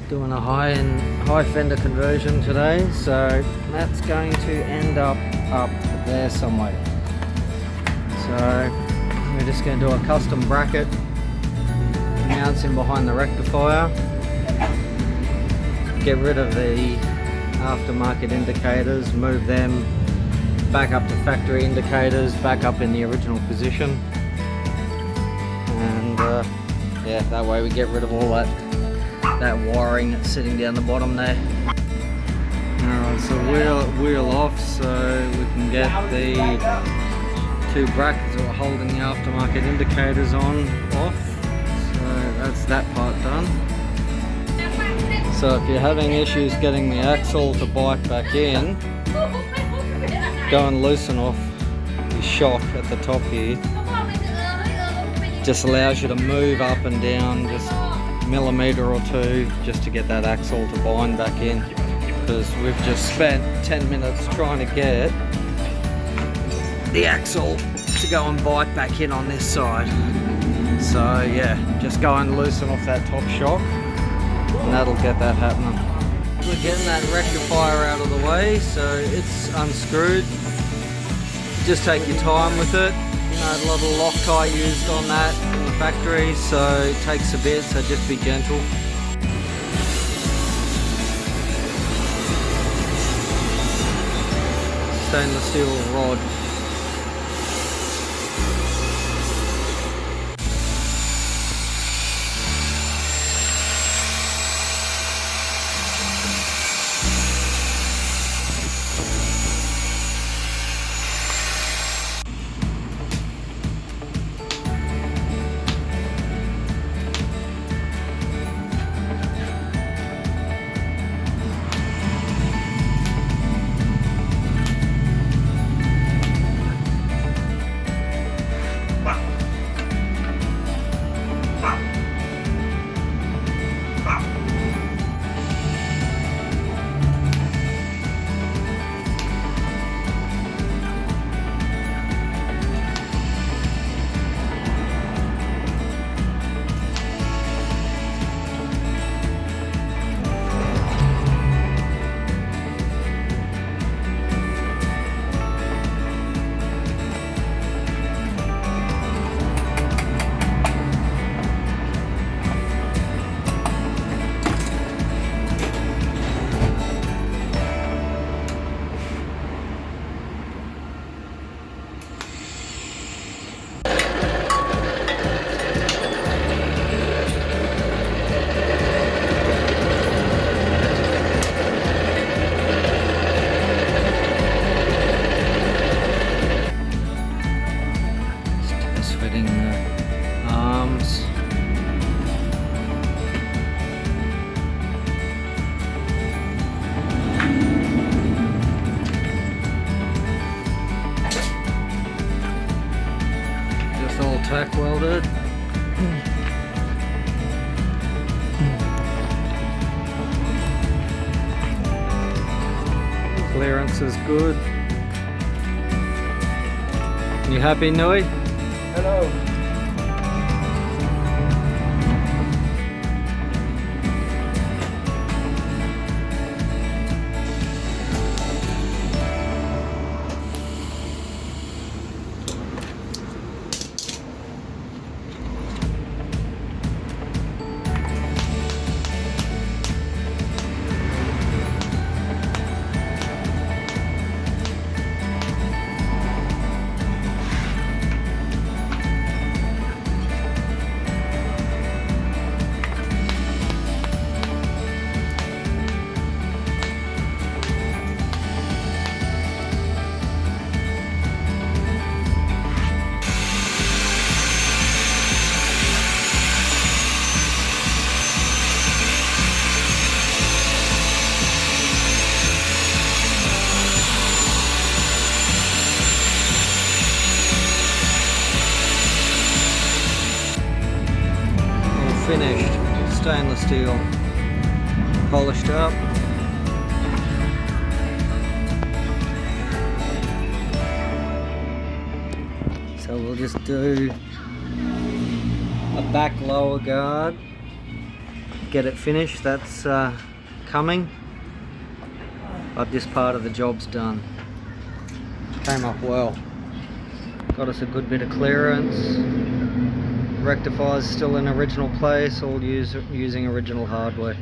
Doing a high fender conversion today, so that's going to end up there somewhere. So we're just going to do a custom bracket, mounts in behind the rectifier, get rid of the aftermarket indicators, move them back up to factory indicators, back up in the original position, and yeah, that way we get rid of all that wiring that's sitting down the bottom there. Alright, so wheel off so we can get the two brackets that are holding the aftermarket indicators on off. So that's that part done. So if you're having issues getting the axle to bite back in, go and loosen off the shock at the top here. Just allows you to move up and down just a millimetre or two just to get that axle to bind back in, because we've just spent 10 minutes trying to get the axle to go and bite back in on this side. So yeah, just go and loosen off that top shock and that'll get that happening. We're getting that rectifier out of the way, so it's unscrewed. Just take your time with it. You know, a lot of Loctite used on that in the factory, so it takes a bit, so just be gentle. Stainless steel rod. Tack welded. Clearance is good. You happy, Nui? Hello. Finished, stainless steel, polished up. So we'll just do a back lower guard, get it finished. That's coming, but this part of the job's done. Came up well. Got us a good bit of clearance. Rectifier's still in original place, all using original hardware.